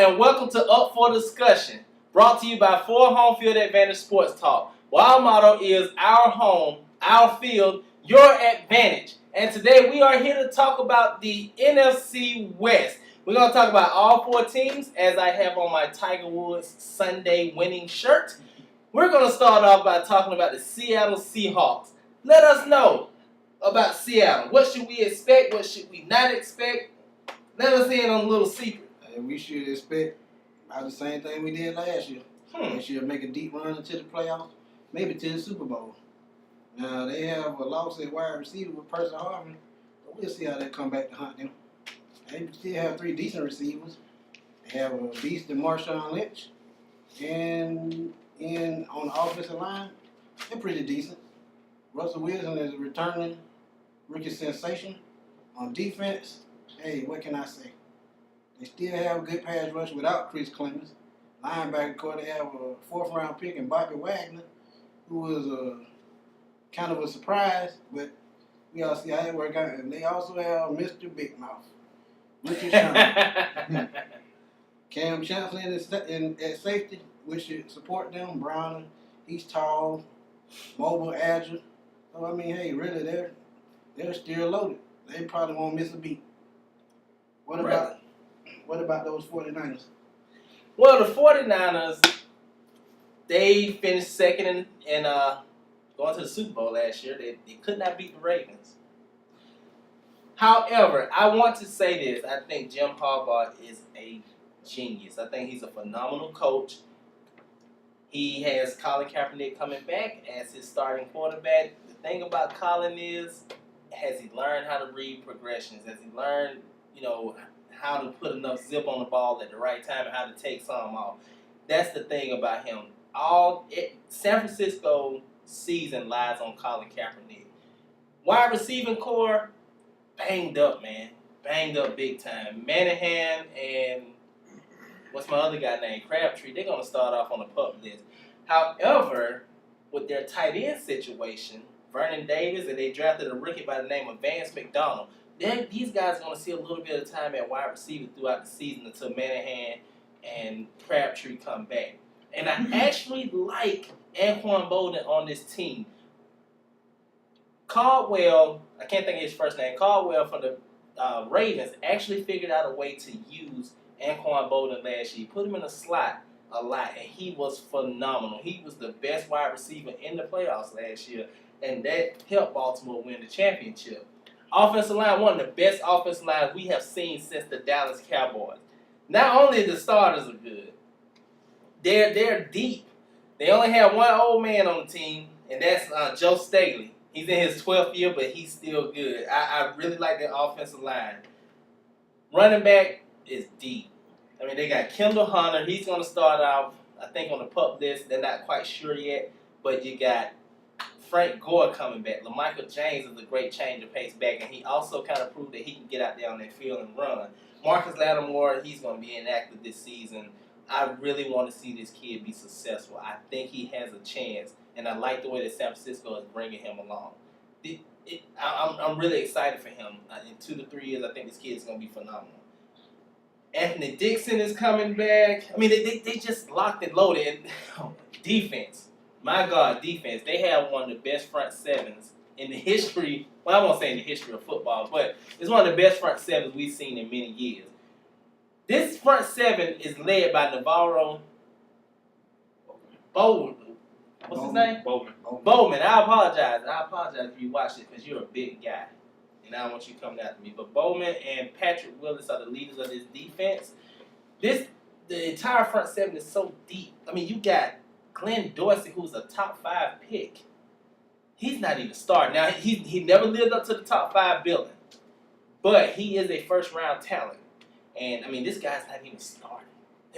and welcome to Up for Discussion, brought to you by 4 Home Field Advantage Sports Talk. Well, our motto is our home, our field, your advantage. And today we are here to talk about the NFC West. We're going to talk about all 4 teams as I have on my Tiger Woods Sunday winning shirt. We're going to start off by talking about the Seattle Seahawks. Let us know about Seattle. What should we expect? What should we not expect? Let us in on a little secret. We should expect about the same thing we did last year. They should make a deep run into the playoffs, maybe to the Super Bowl. Now, they have a loss at wide receiver with Percy Harvin, but we'll see how they come back to hunt them. They still have 3 decent receivers. They have a beast in Marshawn Lynch, and on the offensive line, they're pretty decent. Russell Wilson is a returning rookie sensation. On defense, hey, what can I say? They still have a good pass rush without Chris Clemens. Linebacker core, they have a 4th-round pick in Bobby Wagner, who was kind of a surprise, but we all see how they work out. And they also have Mr. Big Mouth, Richard Sherman. Cam Chancellor at safety, we should support them. Browner, he's tall, mobile, agile. So, I mean, hey, really, they're still loaded. They probably won't miss a beat. What about those 49ers? Well, the 49ers, they finished second in going to the Super Bowl last year. They could not beat the Ravens. However, I want to say this. I think Jim Harbaugh is a genius. I think he's a phenomenal coach. He has Colin Kaepernick coming back as his starting quarterback. The thing about Colin is, has he learned how to read progressions? Has he learned, how to put enough zip on the ball at the right time and how to take some off? That's the thing about him. San Francisco season lies on Colin Kaepernick. Wide receiving core, banged up, man. Banged up big time. Manahan and what's my other guy named? Crabtree, they're going to start off on the pup list. However, with their tight end situation, Vernon Davis, and they drafted a rookie by the name of Vance McDonald. These guys are going to see a little bit of time at wide receiver throughout the season until Manahan and Crabtree come back. And I actually like Anquan Bolden on this team. Caldwell, I can't think of his first name, Caldwell from the Ravens actually figured out a way to use Anquan Bolden last year. He put him in a slot a lot, and he was phenomenal. He was the best wide receiver in the playoffs last year, and that helped Baltimore win the championship. Offensive line, one of the best offensive lines we have seen since the Dallas Cowboys. Not only the starters are good, they're deep. They only have one old man on the team, and that's Joe Staley. He's in his 12th year, but he's still good. I really like their offensive line. Running back is deep. I mean, they got Kendall Hunter. He's going to start out, I think, on the pup list. They're not quite sure yet, but you got Frank Gore coming back. LaMichael James is a great change of pace back, and he also kind of proved that he can get out there on that field and run. Marcus Lattimore, he's going to be inactive this season. I really want to see this kid be successful. I think he has a chance, and I like the way that San Francisco is bringing him along. I'm really excited for him. In 2 to 3 years, I think this kid is going to be phenomenal. Anthony Dixon is coming back. I mean, they just locked and loaded. And, defense. My God, defense. They have one of the best front sevens in the history. Well, I won't say in the history of football, but it's one of the best front sevens we've seen in many years. This front seven is led by Navarro Bowman. What's his name? Bowman. I apologize if you watched it because you're a big guy. And I don't want you coming after me. But Bowman and Patrick Willis are the leaders of this defense. The entire front seven is so deep. I mean, you got Glenn Dorsey, who's a top 5 pick. He's not even starting. Now, he never lived up to the top 5 billing. But he is a first-round talent. And, I mean, this guy's not even starting.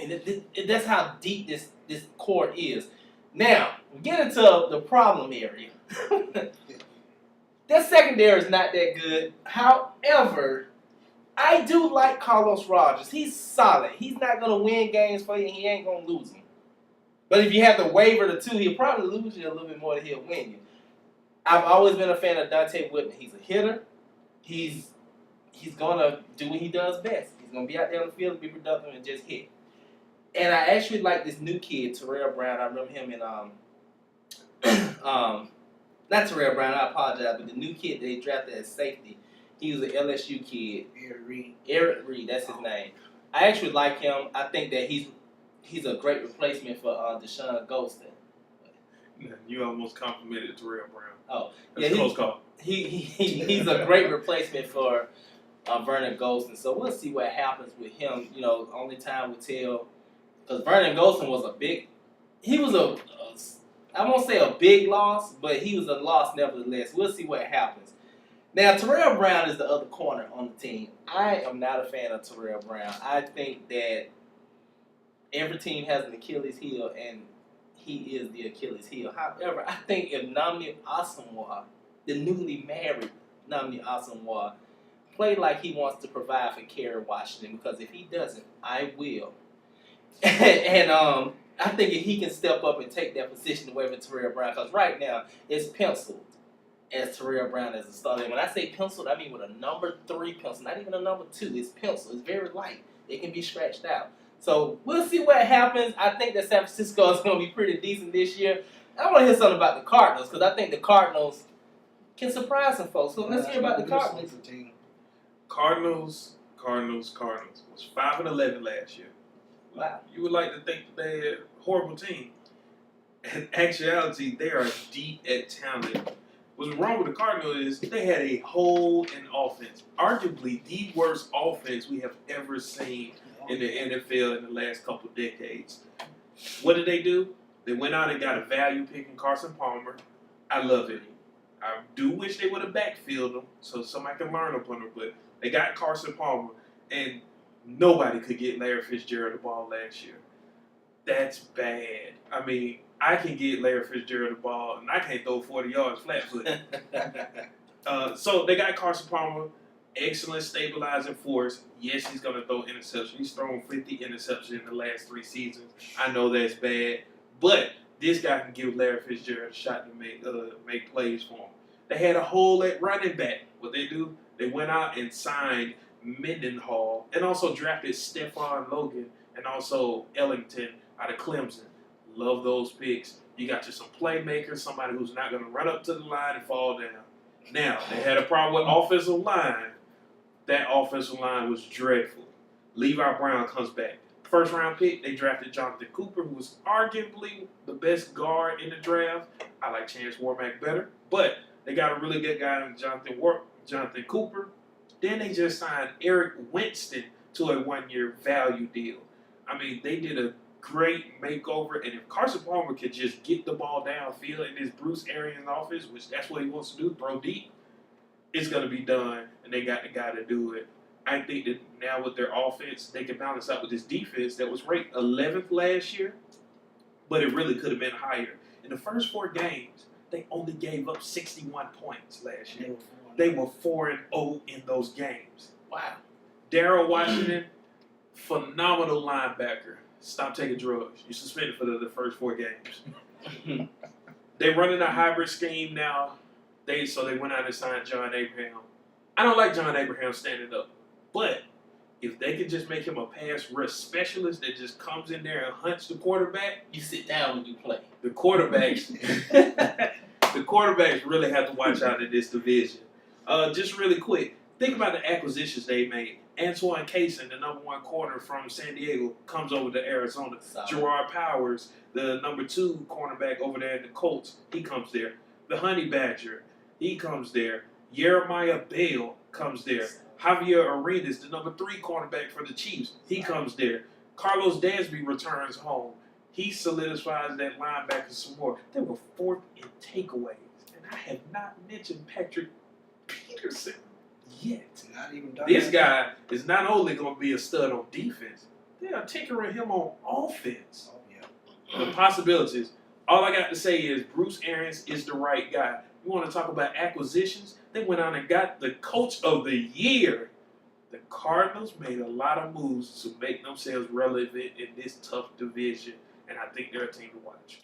And that's how deep this core is. Now, we get into the problem area. That secondary is not that good. However, I do like Carlos Rogers. He's solid. He's not going to win games for you, and he ain't going to lose them. But if you have to waver the 2, he'll probably lose you a little bit more than he'll win you. I've always been a fan of Dante Whitman. He's a hitter. He's going to do what he does best. He's going to be out there on the field and be productive and just hit. And I actually like this new kid, Terrell Brown. I remember him in not Terrell Brown. I apologize, but the new kid they drafted as safety. He was an LSU kid. Eric Reed, that's his name. I actually like him. I think that he's a great replacement for Deshaun Golston. You almost complimented Terrell Brown. Oh, that's a close call. He's a great replacement for Vernon Golston. So we'll see what happens with him. You know, only time will tell. Because Vernon Golston was I won't say a big loss, but he was a loss nevertheless. We'll see what happens. Now, Terrell Brown is the other corner on the team. I am not a fan of Terrell Brown. I think that every team has an Achilles heel, and he is the Achilles heel. However, I think if Nnamdi Asomugha, the newly married Nnamdi Asomugha, play like he wants to provide for Kerry Washington, because if he doesn't, I will. and I think if he can step up and take that position away from Terrell Brown, because right now it's penciled as Terrell Brown as a starter. When I say penciled, I mean with a number 3 pencil, not even a number 2. It's penciled. It's very light. It can be scratched out. So we'll see what happens. I think that San Francisco is going to be pretty decent this year. I want to hear something about the Cardinals, because I think the Cardinals can surprise some folks. So let's hear about the Cardinals. Cardinals was 5-11 last year. Wow. You would like to think that they're a horrible team. In actuality, they are deep at talent. What's wrong with the Cardinals is they had a hole in offense. Arguably the worst offense we have ever seen in the NFL in the last couple of decades. What did they do? They went out and got a value pick in Carson Palmer. I love it. I do wish they would have backfilled him so somebody could learn up on him, but they got Carson Palmer, and nobody could get Larry Fitzgerald the ball last year. That's bad. I mean, I can get Larry Fitzgerald the ball, and I can't throw 40 yards flat-footed. So they got Carson Palmer, excellent stabilizing force. Yes, he's going to throw interceptions. He's thrown 50 interceptions in the last 3 seasons. I know that's bad, but this guy can give Larry Fitzgerald a shot to make plays for him. They had a hole at running back. What they do? They went out and signed Mendenhall and also drafted Stephon Logan and also Ellington out of Clemson. Love those picks. You got you some playmakers, somebody who's not going to run up to the line and fall down. Now, they had a problem with offensive line. That offensive line was dreadful. Levi Brown comes back. First round pick, they drafted Jonathan Cooper, who was arguably the best guard in the draft. I like Chance Warmack better, but they got a really good guy in Jonathan Cooper. Then they just signed Eric Winston to a 1-year value deal. I mean, they did a great makeover, and if Carson Palmer could just get the ball downfield in this Bruce Arians offense, which that's what he wants to do, throw deep, it's going to be done, and they got the guy to do it. I think that now with their offense, they can balance out with this defense that was ranked 11th last year, but it really could have been higher. In the first 4 games, they only gave up 61 points last year. They were 4-0 in those games. Wow. Darryl Washington, phenomenal linebacker. Stop taking drugs. You're suspended for the first 4 games. They're running a hybrid scheme now. So they went out and signed John Abraham. I don't like John Abraham standing up, but if they could just make him a pass rush specialist that just comes in there and hunts the quarterback, you sit down when you play. The quarterbacks really have to watch out in this division. Just really quick, think about the acquisitions they made. Antoine Cason, the number 1 corner from San Diego, comes over to Arizona. Solid. Gerard Powers, the number 2 cornerback over there in the Colts, he comes there. The Honey Badger, he comes there. Jeremiah Bale comes there. Javier Arenas, the number 3 cornerback for the Chiefs, he comes there. Carlos Dansby returns home. He solidifies that linebacker some more. They were 4th in takeaways, and I have not mentioned Patrick Peterson yet. This guy is not only going to be a stud on defense, they are tinkering him on offense. Oh, yeah. The possibilities. All I got to say is Bruce Arians is the right guy. You want to talk about acquisitions? They went out and got the coach of the year. The Cardinals made a lot of moves to make themselves relevant in this tough division, and I think they're a team to watch.